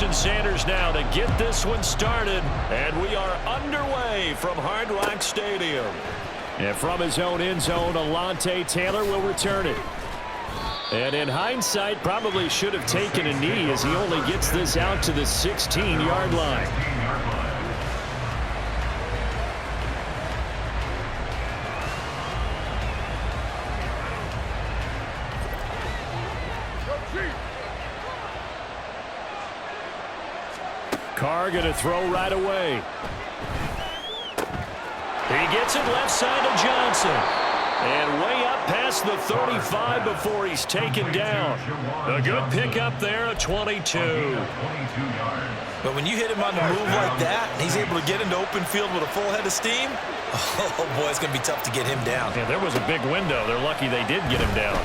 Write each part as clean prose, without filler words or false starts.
Jason Sanders now to get this one started. And we are underway from Hard Rock Stadium. And from his own end zone, Alontae Taylor will return it. And in hindsight, probably should have taken a knee as he only gets this out to the 16-yard line. Carr going to throw right away. He gets it left side to Johnson. And way up past the 35 before he's taken down. A good pickup there at 22. But when you hit him on the move like that, and he's able to get into open field with a full head of steam, oh boy, it's going to be tough to get him down. Yeah, there was a big window. They're lucky they did get him down.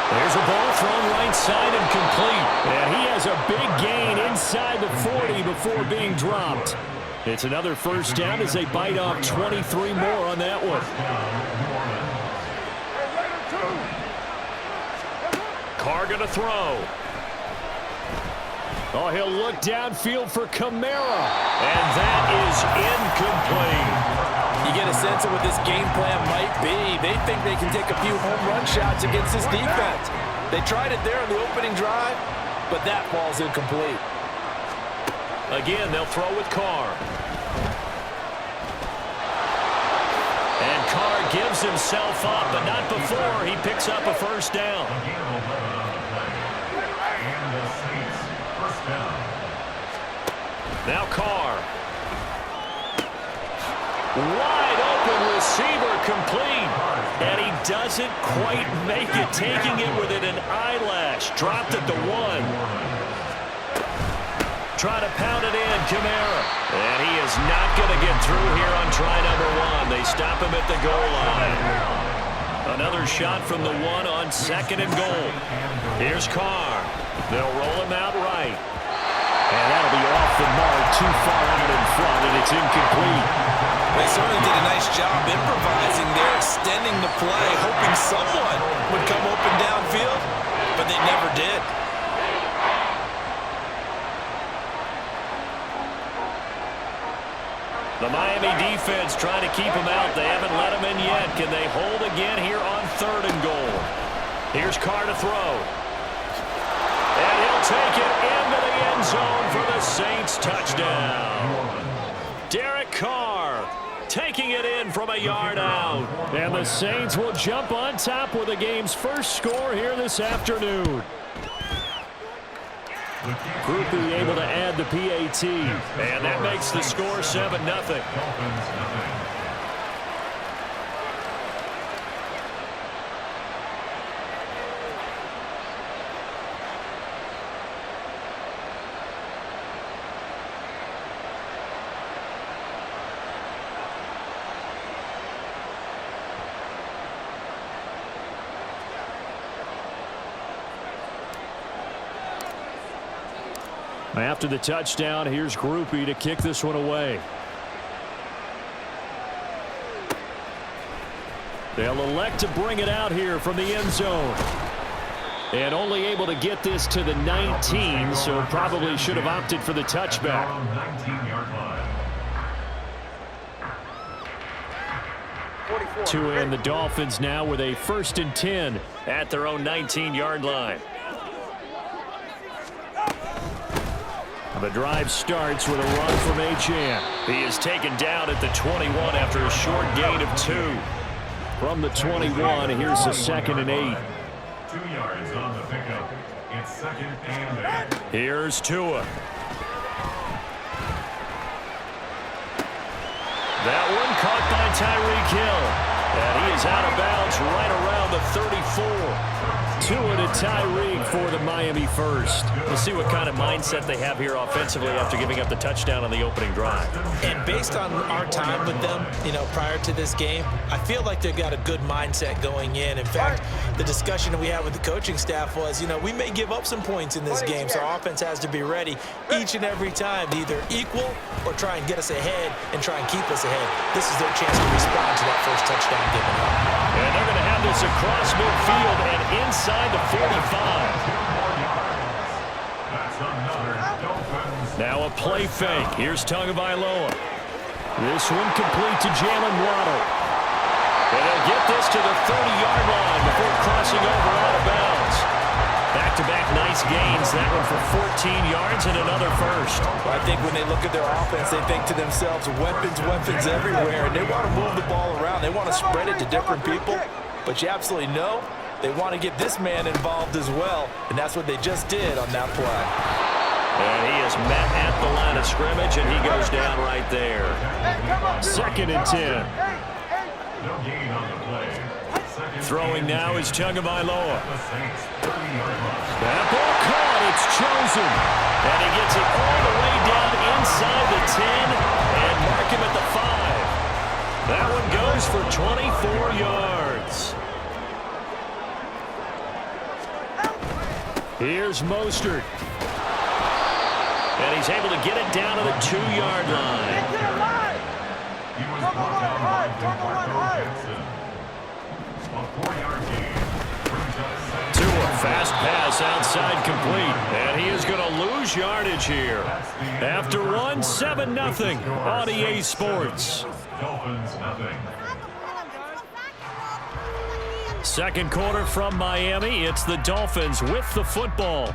There's a ball thrown right side and complete. And he has a big gain inside the 40 before being dropped. It's another first down as they bite off 23 more on that one. Carr going to throw. Oh, he'll look downfield for Kamara. And that is incomplete. You get a sense of what this game plan might be. They think they can take a few home run shots against this defense. They tried it there on the opening drive, but that ball's incomplete. Again, they'll throw with Carr. And Carr gives himself up, but not before he picks up a first down. Now Carr. Wide open receiver complete. And he doesn't quite make it, taking it within an eyelash. Dropped at the 1. Trying to pound it in, Kamara. And he is not going to get through here on try number 1. They stop him at the goal line. Another shot from the 1 on 2nd and goal. Here's Carr. They'll roll him out right. And that'll be off the mark, too far out in front, and it's incomplete. They certainly did a nice job improvising there, extending the play, hoping someone would come open downfield, but they never did. The Miami defense trying to keep him out. They haven't let him in yet. Can they hold again here on 3rd and goal? Here's Carr to throw. And he'll take it into the end zone for the Saints touchdown. Derek Carr taking it in from a yard out. And the Saints will jump on top with the game's first score here this afternoon. Groupie able to add the PAT. And that makes the score 7-0. After the touchdown, here's Groupie to kick this one away. They'll elect to bring it out here from the end zone. And only able to get this to the 19, so probably should have opted for the touchback. To end the Dolphins now with a 1st and 10 at their own 19-yard line. The drive starts with a run from H.2H. He is taken down at the 21 after a short gain of 2. From the 21, here's the 2nd and 8. 2 yards on the pickup. It's 2nd and 8. Here's Tua. That one caught by Tyreek Hill. And he is out of bounds right around the 34. Tua to Tyreek for the Miami first. We'll see what kind of mindset they have here offensively after giving up the touchdown on the opening drive. And based on our time with them, prior to this game, I feel like they've got a good mindset going in. In fact, the discussion that we had with the coaching staff was, we may give up some points in this game, so our offense has to be ready each and every time to either equal or try and get us ahead and try and keep us ahead. This is their chance to respond to that first touchdown given up. And they're going to have this across midfield and inside the 45. Now a play fake. Here's Tagovailoa. This one complete to Jalen Waddle. And he'll get this to the 30-yard line before crossing over out of bounds. Back-to-back nice gains. That one for 14 yards and another first. Well, I think when they look at their offense, they think to themselves, weapons everywhere, and they want to move the ball around. They want to spread it to different people, but you absolutely know they want to get this man involved as well, and that's what they just did on that play. And he is met at the line of scrimmage, and he goes down right there. 2nd and 10. No gain on the play. Throwing now is Tagovailoa. That ball caught. It's chosen. And he gets it all the way down inside the 10 and mark him at the 5. That one goes for 24 yards. Here's Mostert. And he's able to get it down to the 2-yard line. He was brought down by Marco Jackson. A 4-yard gain. To a fast pass outside complete. And he is going to lose yardage here. After one, 7-0 on EA Sports. Dolphins nothing. Second quarter from Miami. It's the Dolphins with the football,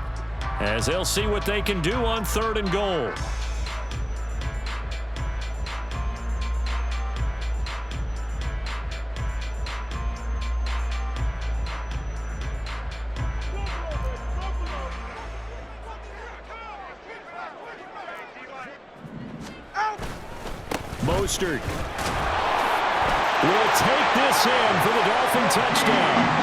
as they'll see what they can do on 3rd and goal. Mostert will take this in for the Dolphin touchdown.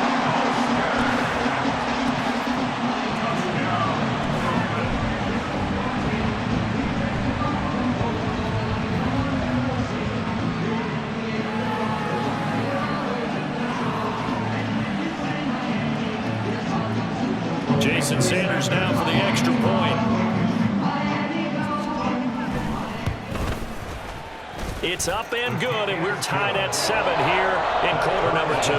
Jason Sanders now for the extra point. It's up and good, and we're tied at 7 here in quarter number 2.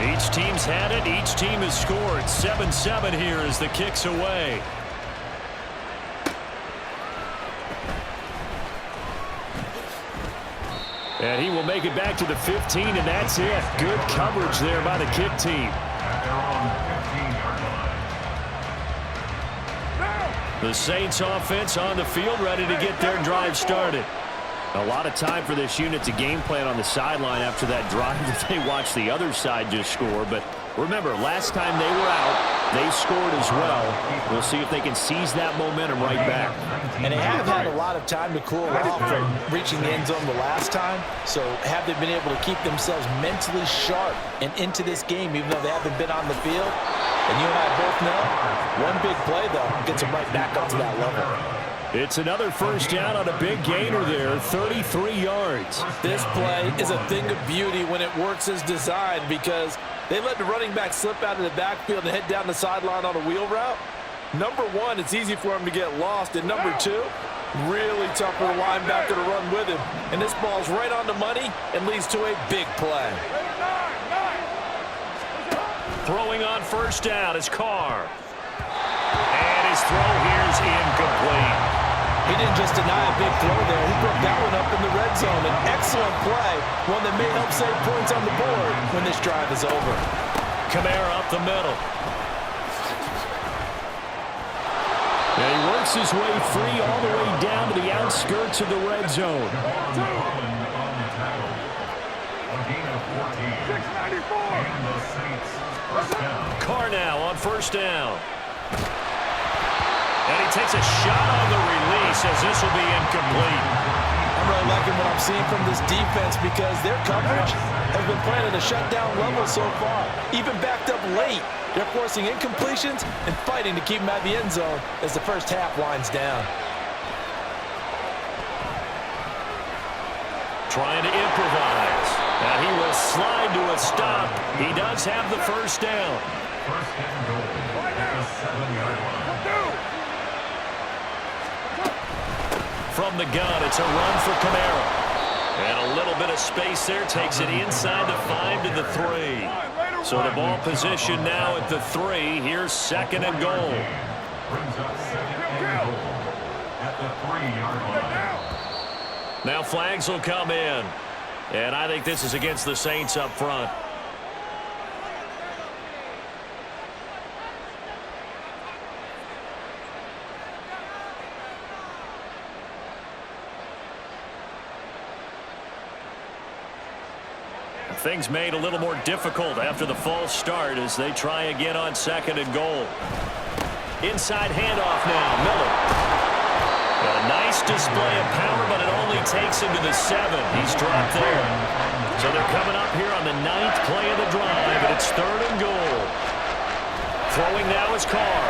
Each team's had it. Each team has scored. 7-7 here as the kick's away. And he will make it back to the 15, and that's it. Good coverage there by the kick team. The Saints offense on the field, ready to get their drive started. A lot of time for this unit to game plan on the sideline after that drive that they watched the other side just score. But remember, last time they were out, they scored as well. We'll see if they can seize that momentum right back. And they have had a lot of time to cool off from reaching the end zone the last time. So have they been able to keep themselves mentally sharp and into this game, even though they haven't been on the field? And you and I both know, one big play, though, gets them right back up to that level. It's another first down on a big gainer there, 33 yards. This play is a thing of beauty when it works as designed, because they let the running back slip out of the backfield and head down the sideline on a wheel route. Number one, it's easy for him to get lost. And number two, really tough for the linebacker to run with him. And this ball's right on the money and leads to a big play. Throwing on first down is Carr. And his throw here is incomplete. He didn't just deny a big throw there. He broke that one up in the red zone. An excellent play, one that may help save points on the board when this drive is over. Kamara up the middle. And he works his way free all the way down to the outskirts of the red zone. Carr now on first down. And he takes a shot on the release as this will be incomplete. I'm really liking what I'm seeing from this defense because their coverage has been playing at a shutdown level so far. Even backed up late, they're forcing incompletions and fighting to keep them out of the end zone as the first half winds down. Trying to improvise. And he will slide to a stop. He does have the first down. First and goal at the 7-yard line. From the gun, it's a run for Kamara. And a little bit of space there, takes it inside the 5 to the 3. So the ball position now at the 3. Here's 2nd and goal. Brings up 2nd and goal at the 3-yard line. Now flags will come in. And I think this is against the Saints up front. Things made a little more difficult after the false start as they try again on 2nd and goal. Inside handoff now, Miller. A nice display of power, but it only takes him to the 7. He's dropped there. So they're coming up here on the 9th play of the drive, and it's 3rd and goal. Throwing now is Carr.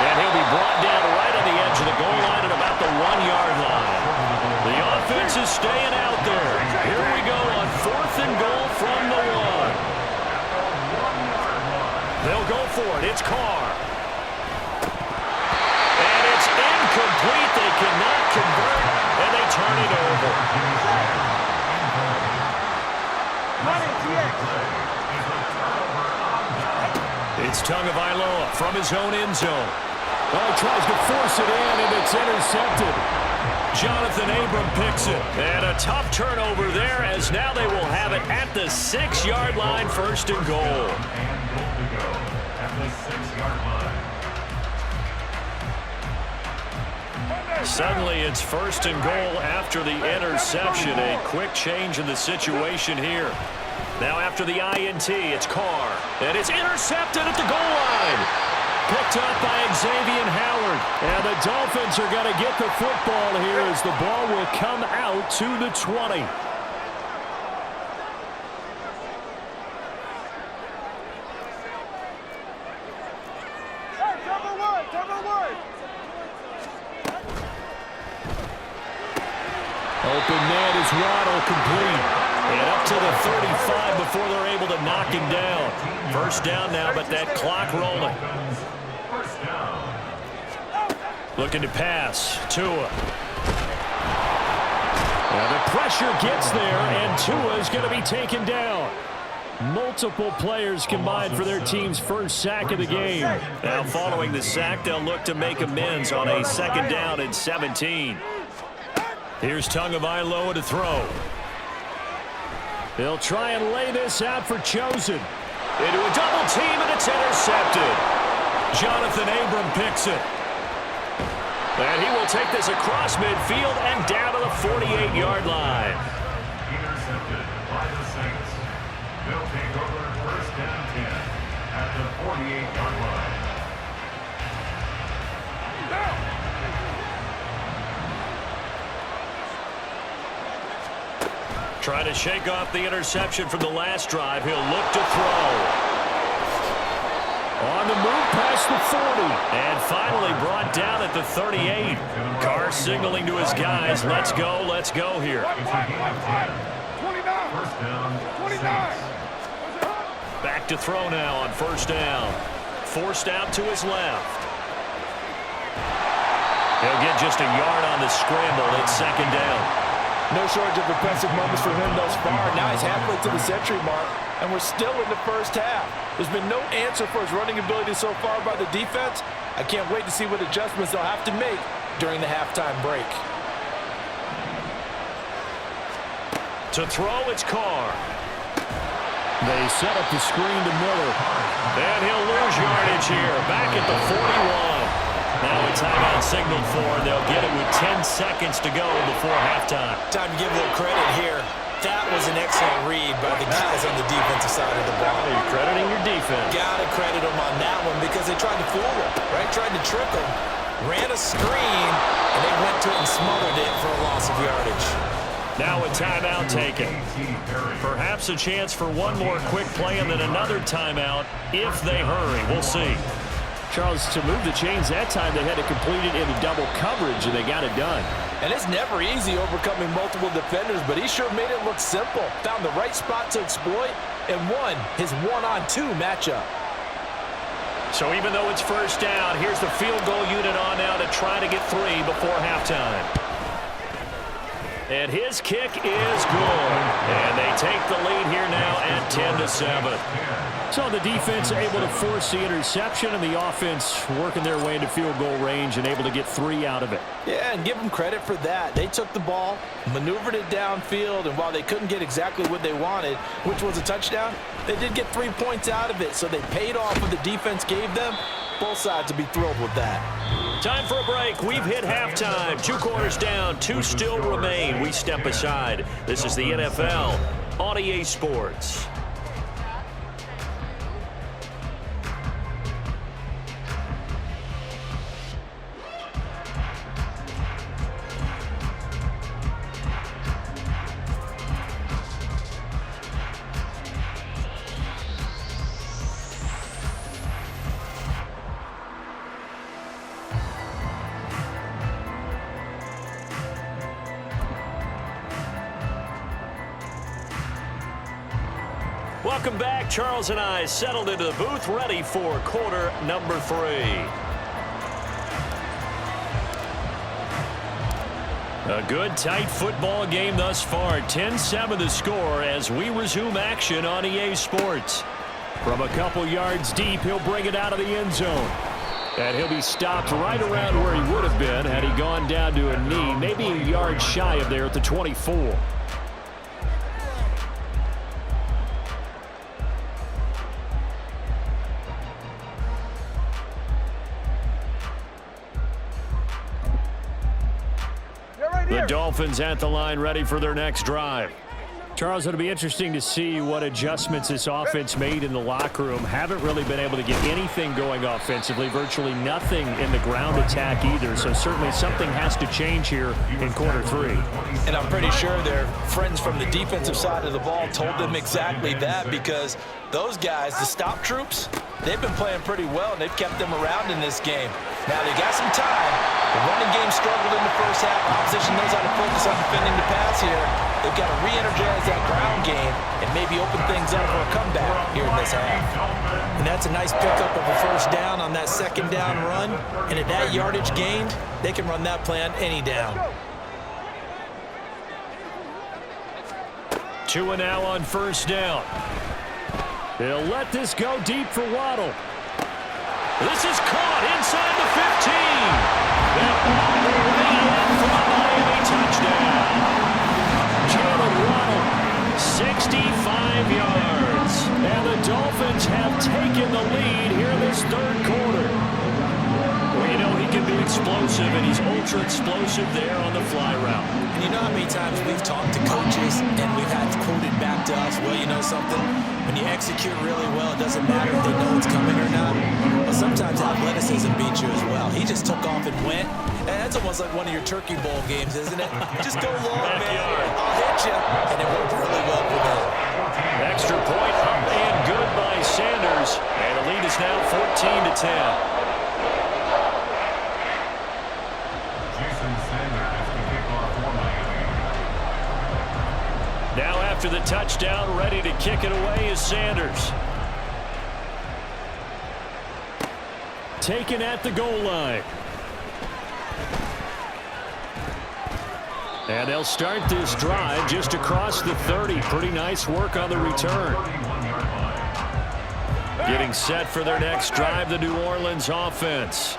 And he'll be brought down right on the edge of the goal line at about the 1-yard line. The offense is staying out there. Here we go on 4th and goal from the 1. They'll go for it. It's Carr. And it's incomplete. They cannot convert, and they turn it over. It's Tagovailoa from his own end zone. Well, he tries to force it in, and it's intercepted. Jonathan Abram picks it. And a tough turnover there as now they will have it at the 6-yard line, 1st and goal. And goal to go at the 6-yard line. Suddenly it's 1st and goal after the interception. A quick change in the situation here. Now after the INT, it's Carr. And it's intercepted at the goal line. Picked up by Xavier Howard. And the Dolphins are going to get the football here as the ball will come out to the 20. Open man is Waddle, complete. And up to the 35 before they're able to knock him down. 1st down now, but that clock rolling. Looking to pass. Tua. Now the pressure gets there, and Tua is going to be taken down. Multiple players combined for their team's 1st sack of the game. Now following the sack, they'll look to make amends on a 2nd down and 17. Here's Tagovailoa to throw. They'll try and lay this out for Chosen. Into a double team, and it's intercepted. Jonathan Abram picks it. And he will take this across midfield and down to the 48-yard line. Intercepted by the Saints. They'll take over 1st and 10 at the 48-yard line. Trying to shake off the interception from the last drive. He'll look to throw. On the move past the 40. And finally brought down at the 38. Carr signaling to his guys, let's go here. Back to throw now on 1st down. Forced out to his left. He'll get just a yard on the scramble. It's 2nd down. No shortage of impressive moments for him thus far. Now he's halfway to the century mark, and we're still in the 1st half. There's been no answer for his running ability so far by the defense. I can't wait to see what adjustments they'll have to make during the halftime break. To throw, it's Carr. They set up the screen to Miller. And he'll lose yardage here. Back at the 41. Now a timeout signaled for. They'll get it with 10 seconds to go before halftime. Time to give a little credit here. That was an excellent read by the guys on the defensive side of the ball. You're crediting your defense. Gotta credit them on that one because they tried to fool them, right? Tried to trick them, ran a screen, and they went to it and smothered it for a loss of yardage. Now a timeout taken. Perhaps a chance for one more quick play and then another timeout if they hurry. We'll see. Charles, to move the chains that time, they had to complete it in a double coverage, and they got it done. And it's never easy overcoming multiple defenders, but he sure made it look simple. Found the right spot to exploit and won his 1-on-2 matchup. So even though it's first down, here's the field goal unit on now to try to get 3 before halftime. And his kick is good. And they take the lead here now at 10-7. So the defense able to force the interception, and the offense working their way into field goal range and able to get 3 out of it. Yeah, and give them credit for that. They took the ball, maneuvered it downfield, and while they couldn't get exactly what they wanted, which was a touchdown, they did get 3 points out of it. So they paid off what the defense gave them. Both sides will be thrilled with that. Time for a break. We've hit halftime. 2 quarters down, 2 still remain. We step aside. This is the NFL on EA Sports. Welcome back. Charles and I settled into the booth, ready for quarter number 3. A good, tight football game thus far. 10-7 the score as we resume action on EA Sports. From a couple yards deep, he'll bring it out of the end zone. And he'll be stopped right around where he would have been had he gone down to a knee, maybe a yard shy of there at the 24. The Dolphins at the line, ready for their next drive. Charles, it'll be interesting to see what adjustments this offense made in the locker room. Haven't really been able to get anything going offensively, virtually nothing in the ground attack either. So certainly something has to change here in quarter 3. And I'm pretty sure their friends from the defensive side of the ball told them exactly that, because those guys, the stop troops, they've been playing pretty well, and they've kept them around in this game. Now, they got some time. The running game struggled in the first half. Opposition knows how to focus on defending the pass here. They've got to re-energize that ground game and maybe open things up for a comeback here in this half. And that's a nice pickup of a first down on that second down run. And at that yardage gained, they can run that play on any down. 2 and now on first down. They'll let this go deep for Waddle. This is caught inside the 15. That ball way in for a Miami touchdown. Jalen Waddle, 65 yards. And the Dolphins have taken the lead here in this third quarter. Well, you know, he can be explosive, and he's ultra explosive there on the fly route. And you know how many times we've talked to coaches and we've had quoted back to us, well, you know something? When you execute really well, it doesn't matter if they know it's coming or not. But sometimes athleticism beats you as well. He just took off and went. And that's almost like one of your Turkey Bowl games, isn't it? Just go long, man. I'll hit you. And it worked really well for them. Extra point up and good by Sanders. And the lead is now 14-10. Now after the touchdown, ready to kick it away is Sanders. Taken at the goal line. And they'll start this drive just across the 30. Pretty nice work on the return. Getting set for their next drive, the New Orleans offense.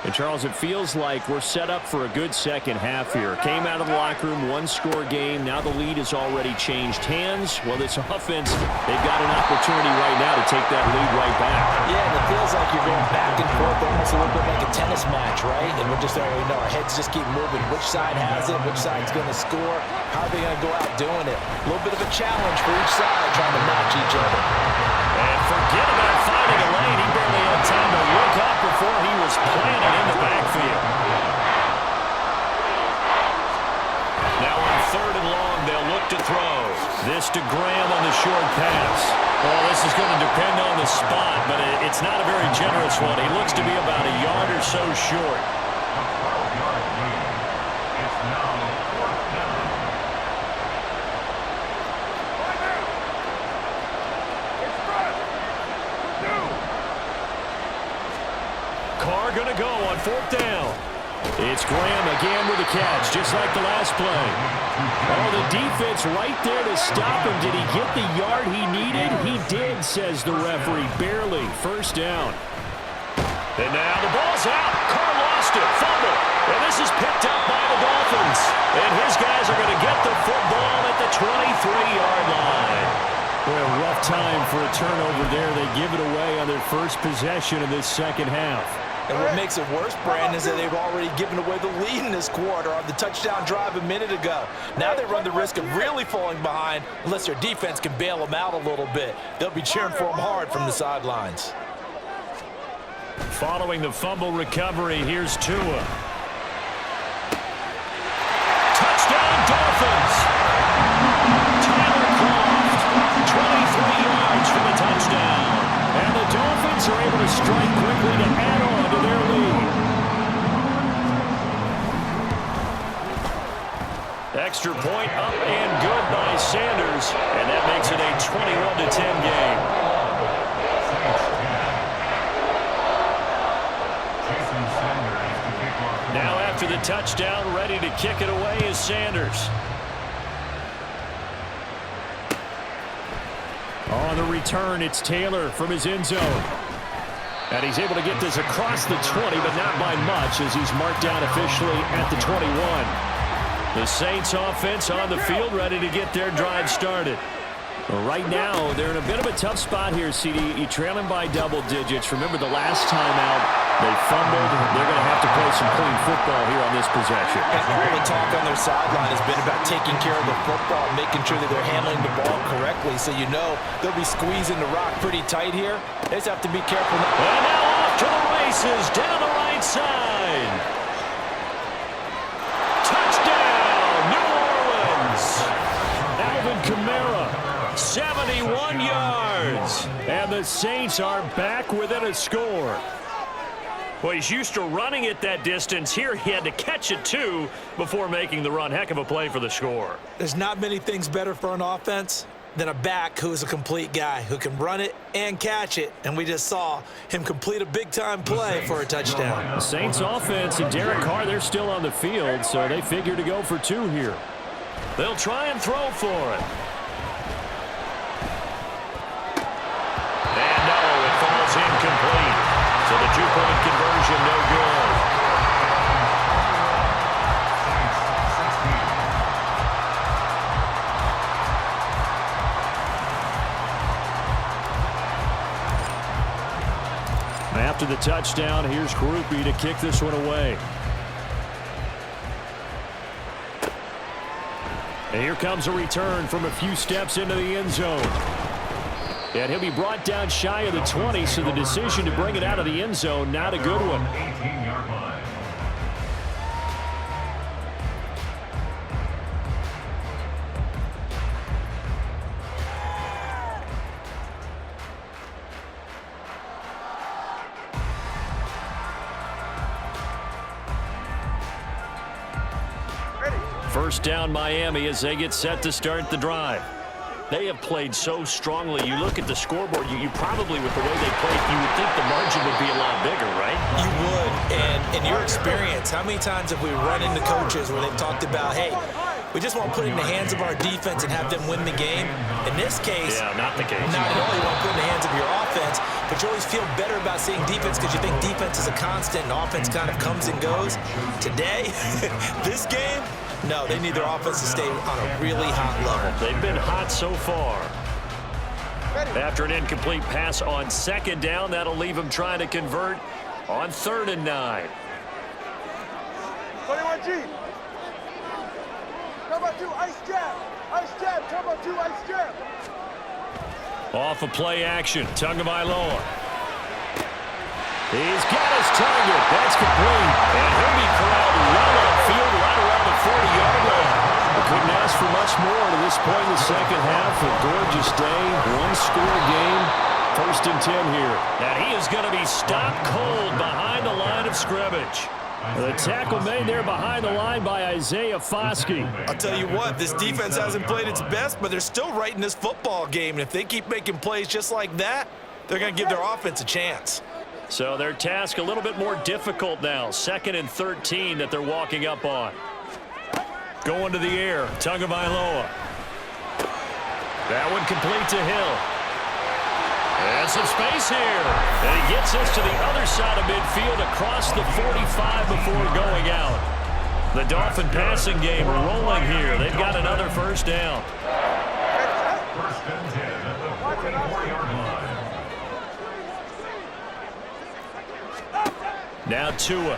And, Charles, it feels like we're set up for a good second half here. Came out of the locker room, one-score game. Now the lead has already changed hands. Well, this offense, they've got an opportunity right now to take that lead right back. Yeah, and it feels like you're going back and forth, almost a little bit like a tennis match, right? And we're just, our heads just keep moving. Which side has it? Which side's going to score? How are they going to go out doing it? A little bit of a challenge for each side, trying to match each other. And forget about finding a lane. He barely had time to look up before he was planted in the backfield. Now on 3rd and long, they'll look to throw. This to Graham on the short pass. Well, this is going to depend on the spot, but it's not a very generous one. He looks to be about a yard or so short. Carr going to go on 4th down. It's Graham again with a catch, just like the last play. Oh, the defense right there to stop him. Did he get the yard he needed? He did, says the referee. Barely. 1st down. And now the ball's out. Carr lost it. Fumble. And this is picked up by the Dolphins. And his guys are going to get the football at the 23-yard line. Well, rough time for a turnover there. They give it away on their first possession of this second half. And what makes it worse, Brandon, is that they've already given away the lead in this quarter on the touchdown drive a minute ago. Now they run the risk of really falling behind unless their defense can bail them out a little bit. They'll be cheering for them hard from the sidelines. Following the fumble recovery, here's Tua. Touchdown, Dolphins! Tyler Croft, 23 yards for the touchdown. And the Dolphins are able to strike quickly to add on to their lead. Extra point up and good by Sanders. And that makes it a 21-10 game. Now after the touchdown, ready to kick it away is Sanders. On the return, it's Taylor from his end zone. And he's able to get this across the 20, but not by much, as he's marked down officially at the 21. The Saints offense on the field, ready to get their drive started. Right now, they're in a bit of a tough spot here, CD. You're trailing by double digits. Remember the last time out, they fumbled. They're going to have to play some clean football here on this possession. All the talk on their sideline has been about taking care of the football and making sure that they're handling the ball correctly. So you know they'll be squeezing the rock pretty tight here. They just have to be careful. And now off to the races down the right side. Touchdown, New Orleans. Alvin Kamara, 71 yards. And the Saints are back within a score. Well, he's used to running it that distance. Here he had to catch it, too, before making the run. Heck of a play for the score. There's not many things better for an offense than a back who's a complete guy who can run it and catch it. And we just saw him complete a big-time play for a touchdown. The Saints offense and Derek Carr, they're still on the field, so they figure to go for 2 here. They'll try and throw for it. And no, it falls incomplete. So the 2-point conversion, no good. After the touchdown, here's Groupie to kick this one away. And here comes a return from a few steps into the end zone. And he'll be brought down shy of the 20, so the decision to bring it out of the end zone, not a good one. 18-yard line. First down, Miami, as they get set to start the drive. They have played so strongly. You look at the scoreboard, you probably, with the way they played, you would think the margin would be a lot bigger, right? You would. And in your experience, how many times have we run into coaches where they've talked about, hey, we just want to put it in the hands of our defense and have them win the game? In this case, yeah, not the case. Not at all. You want to put it in the hands of your offense, but you always feel better about seeing defense because you think defense is a constant and offense kind of comes and goes. Today, this game, no, they need their offense to stay on a really hot level. They've been hot so far. After an incomplete pass on 2nd down, that'll leave them trying to convert on 3rd and 9. 21G. Turbo 2, ice jab. Ice jab, turbo 2, ice jab. Off of play action, Tagovailoa. He's got his target. That's complete. And he'll be corralled well upfield right around the 40-yard line. We couldn't ask for much more to this point in the second half. A gorgeous day, one-score game. 1st and 10 here. And he is going to be stopped cold behind the line of scrimmage. The tackle made there behind the line by Isaiah Foskey. I'll tell you what, this defense hasn't played its best, but they're still right in this football game. And if they keep making plays just like that, they're going to give their offense a chance. So their task a little bit more difficult now. 2nd and 13 that they're walking up on. Going to the air. Tagovailoa. That one complete to Hill. And some space here. And he gets us to the other side of midfield across the 45 before going out. The Dolphin passing game rolling here. They've got another first down. First and 10 at the 44-yard line. Now Tua.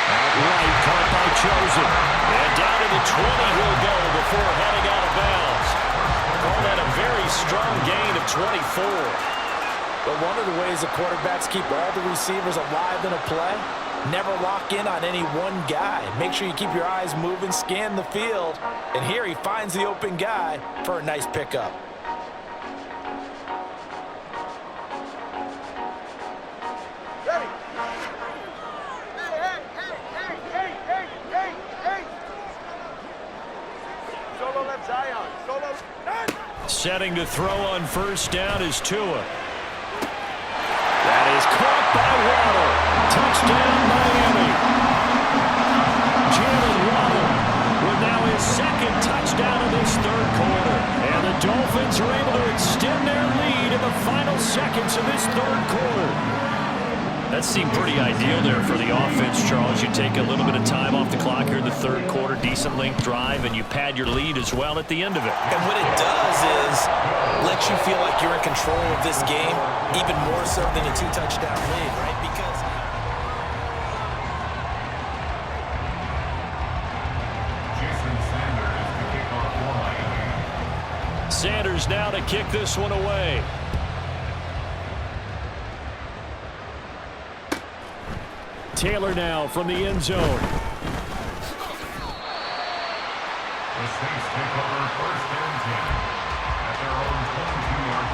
Outright caught by Chosen. And down to the 20 he'll go before heading out of bounds. Call that a very strong gain of 24. But one of the ways the quarterbacks keep all the receivers alive in a play, never lock in on any one guy. Make sure you keep your eyes moving, scan the field. And here he finds the open guy for a nice pickup. Ready. Hey. Solo left Zion. Solo. Setting to throw on first down is Tua. That is caught by Waddle. Touchdown, Miami. Jalen Waddle with now his 2nd touchdown of this 3rd quarter. And the Dolphins are able to extend their lead in the final seconds of this 3rd quarter. That seemed pretty ideal there for the offense, Charles. You take a little bit of time off the clock here in the 3rd quarter, decent length drive, and you pad your lead as well at the end of it. And what it does is let you feel like you're in control of this game, even more so than a 2-touchdown lead, right? Because Jason Sanders to kick off for Miami. Sanders now to kick this one away. Taylor now from the end zone. The Saints take over first and 10 at their own 22-yard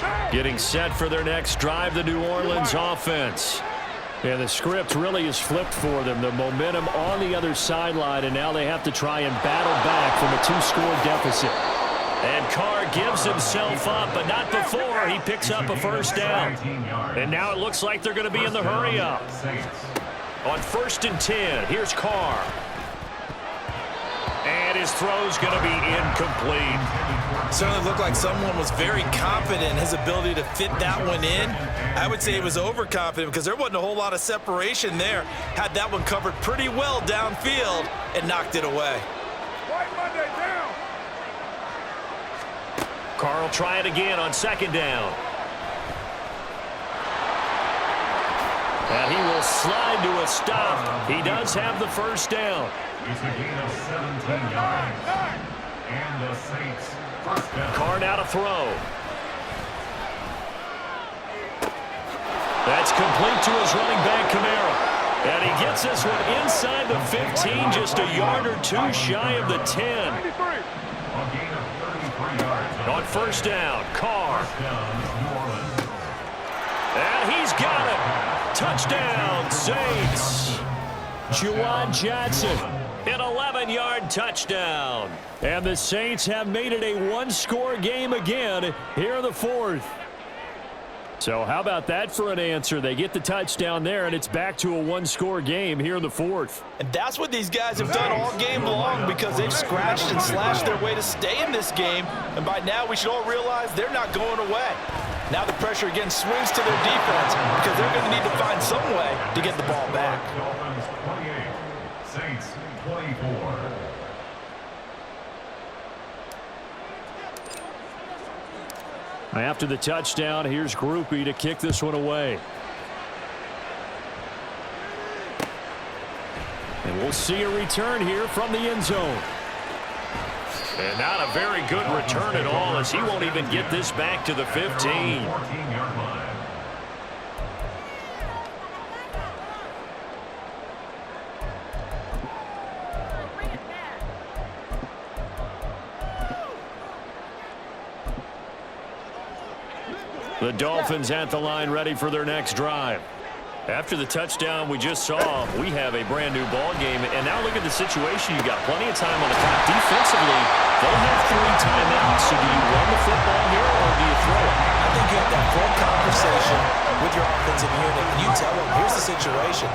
line. Getting set for their next drive, the New Orleans offense. Yeah, the script really is flipped for them. The momentum on the other sideline, and now they have to try and battle back from a 2-score deficit. And Carr gives himself up, but not before he picks up a first down. And now it looks like they're going to be in the hurry up. On 1st and 10, here's Carr. And his throw's going to be incomplete. certainly looked like someone was very confident in his ability to fit that one in. I would say he was overconfident because there wasn't a whole lot of separation there. Had that one covered pretty well downfield and knocked it away. White Monday down. Carr will try it again on 2nd down. And he will slide to a stop. He does have the first down. It's a gain of 17 yards. And the Saints first down. Carr now to throw. That's complete to his running back, Kamara. And he gets this one inside the 15, just a yard or two shy of the 10. A gain of 33 yards. On first down, Carr. First down, New Orleans. And he's got it. Touchdown, Saints. Juwan Johnson, an 11-yard touchdown. And the Saints have made it a one-score game again here in the fourth. So how about that for an answer? They get the touchdown there, and it's back to a one-score game here in the fourth. And that's what these guys have done all game long because they've scratched and slashed their way to stay in this game. And by now, we should all realize they're not going away. Now the pressure again swings to their defense because they're going to need to find some way to get the ball back. Dolphins 28, Saints 24. After the touchdown, here's Groupie to kick this one away. And we'll see a return here from the end zone. And not a very good return at all, as he won't even get this back to the 15. 14-yard line. The Dolphins at the line, ready for their next drive. After the touchdown we just saw, we have a brand new ball game. And now look at the situation. You've got plenty of time on the clock. Defensively, they have 3 timeouts. So do you run the football here or do you throw it? I think you have that full conversation with your offensive unit. And you tell them, here's the situation.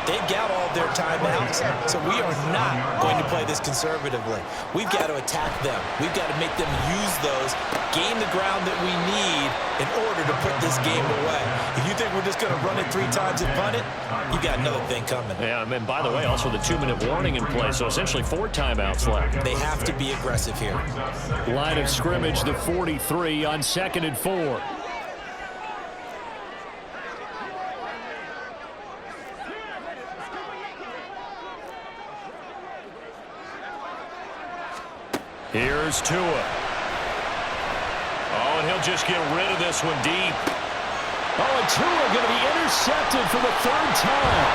They've got all their timeouts, so we are not going to play this conservatively. We've got to attack them. We've got to make them use those, gain the ground that we need in order to put this game away. If you think we're just going to run it 3 times and punt it, you got another thing coming. Yeah, and by the way, also the 2-minute warning in play, so essentially 4 timeouts left. They have to be aggressive here. Line of scrimmage, the 43 on 2nd and 4. Here's Tua. Oh, and he'll just get rid of this one deep. Oh, and Tua going to be intercepted for the 3rd time.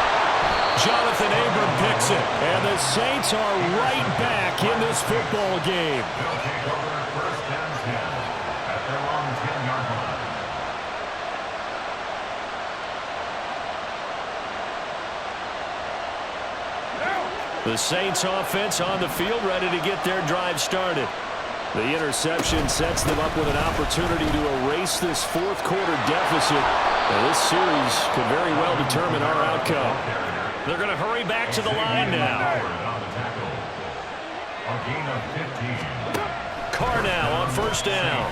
Jonathan Abram picks it. And the Saints are right back in this football game. They'll take over 1st and 10 at their own 10-yard line. The Saints offense on the field, ready to get their drive started. The interception sets them up with an opportunity to erase this 4th quarter deficit. And this series could very well determine our outcome. They're going to hurry back to the line now. A gain of 15. Carr now on 1st down.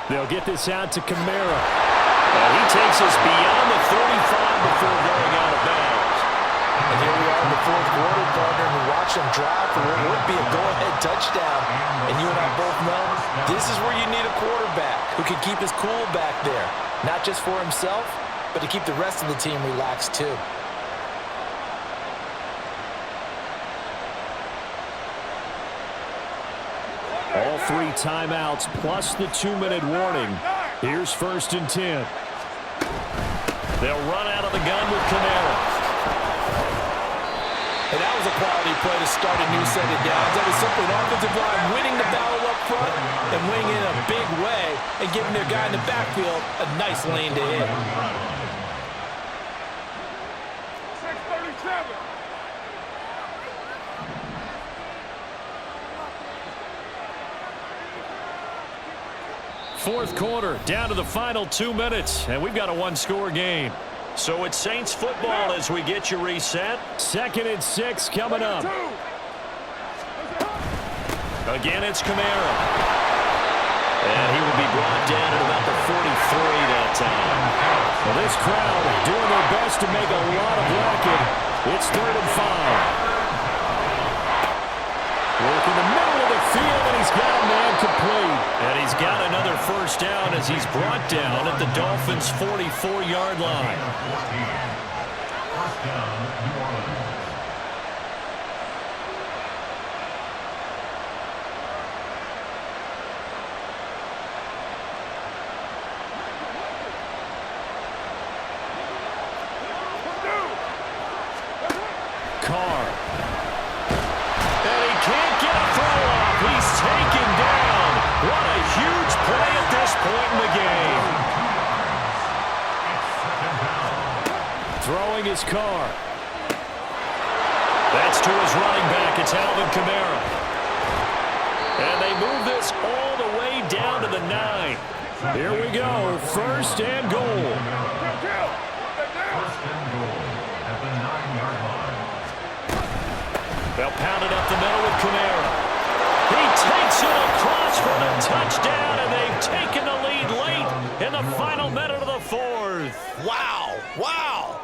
They'll get this out to Kamara. And he takes us beyond the 35 before going out of bounds. And here we are in the 4th quarter, partner, and we watch them drive for what would be a go-ahead touchdown. And you and I both know this is where you need a quarterback who can keep his cool back there. Not just for himself, but to keep the rest of the team relaxed too. All 3 timeouts plus the 2-minute warning. Here's 1st and 10. They'll run out of the gun with Kamara. And that was a quality play to start a new set of downs. That was simply an offensive line winning the battle up front and winning in a big way and giving their guy in the backfield a nice lane to hit. 637. Fourth quarter, down to the final 2 minutes, and we've got a 1-score game. So it's Saints football as we get you reset. 2nd and 6 coming up. Again, it's Kamara. And he will be brought down at about the 43 that time. Well, this crowd doing their best to make a lot of racket. It's 3rd and 5. Working the middle of the field, and he's got a man complete. And he's got another 1st down as he's brought down at the Dolphins' 44-yard line. 1st down, New Orleans. Carr. And he can't get a throw off. He's taken down. What a huge play at this point in the game. Throwing his Carr. That's to his running back. It's Alvin Kamara. And they move this all the way down to the 9. Here we go. 1st and goal. 1st and goal at the 9-yard line. They'll pound it up the middle with Kamara. He takes it across for the touchdown, and they've taken the lead late in the final minute of the 4th. Wow, wow.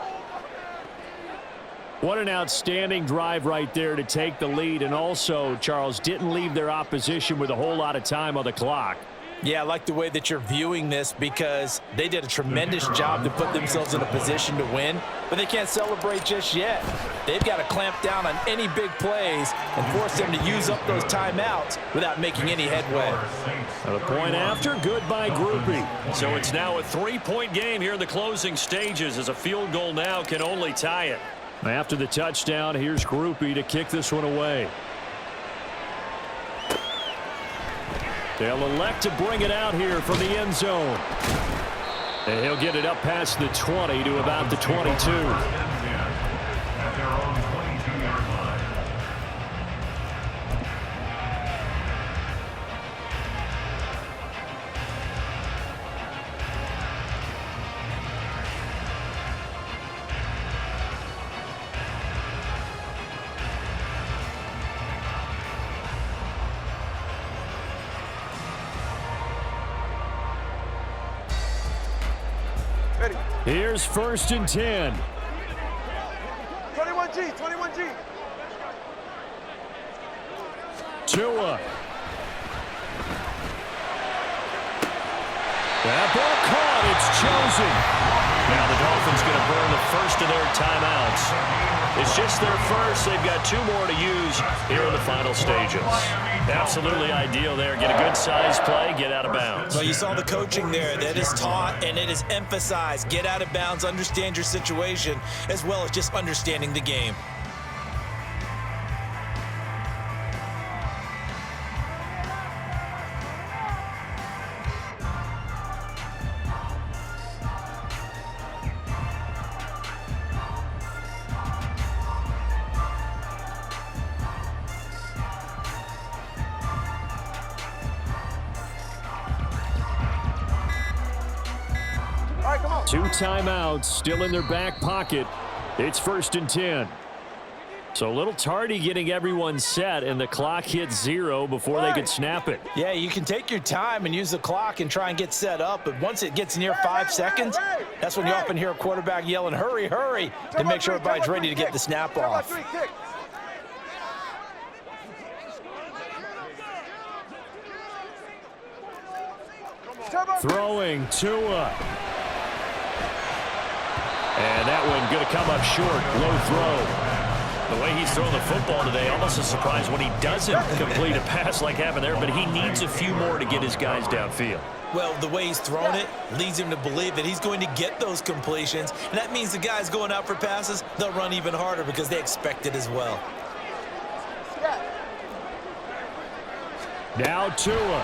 What an outstanding drive right there to take the lead, and also, Charles, didn't leave their opposition with a whole lot of time on the clock. Yeah, I like the way that you're viewing this because they did a tremendous job to put themselves in a position to win, but they can't celebrate just yet. They've got to clamp down on any big plays and force them to use up those timeouts without making any headway. And a point after, good by Groupie. So it's now a 3-point game here in the closing stages as a field goal now can only tie it. After the touchdown, here's Groupie to kick this one away. They'll elect to bring it out here from the end zone. And he'll get it up past the 20 to about the 22. At their own 22-yard line. Here's 1st and 10. 21G, 21G. Tua. That ball caught. It's chosen. Now the Dolphins going to burn the first of their timeouts. It's just their first. They've got 2 more to use here in the final stages. Absolutely ideal there. Get a good size play, get out of bounds. Well, you saw the coaching there. That is taught and it is emphasized. Get out of bounds, understand your situation, as well as just understanding the game. All right, come on. 2 timeouts still in their back pocket. It's 1st and 10. So a little tardy getting everyone set, and the clock hit 0 before they could snap it. Yeah, you can take your time and use the clock and try and get set up, but once it gets near 5 seconds, that's when you often hear a quarterback yelling, hurry, hurry, to make sure everybody's ready to get the snap off. Throwing Tua. And that one going to come up short. Low throw. The way he's throwing the football today, almost a surprise when he doesn't complete a pass like happened there, but he needs a few more to get his guys downfield. Well, the way he's thrown it leads him to believe that he's going to get those completions, and that means the guys going out for passes, they'll run even harder because they expect it as well. Now Tua.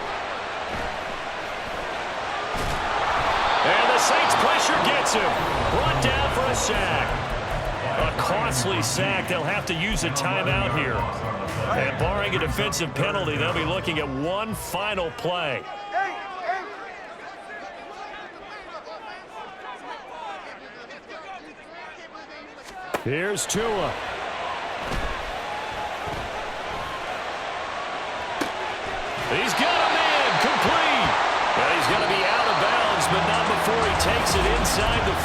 And the Saints pressure gets him. Brought down for a sack. A costly sack. They'll have to use a timeout here. And barring a defensive penalty, they'll be looking at one final play. Here's Tua. He's got a man complete. Well, he's going to be out of bounds, but not before he takes it inside the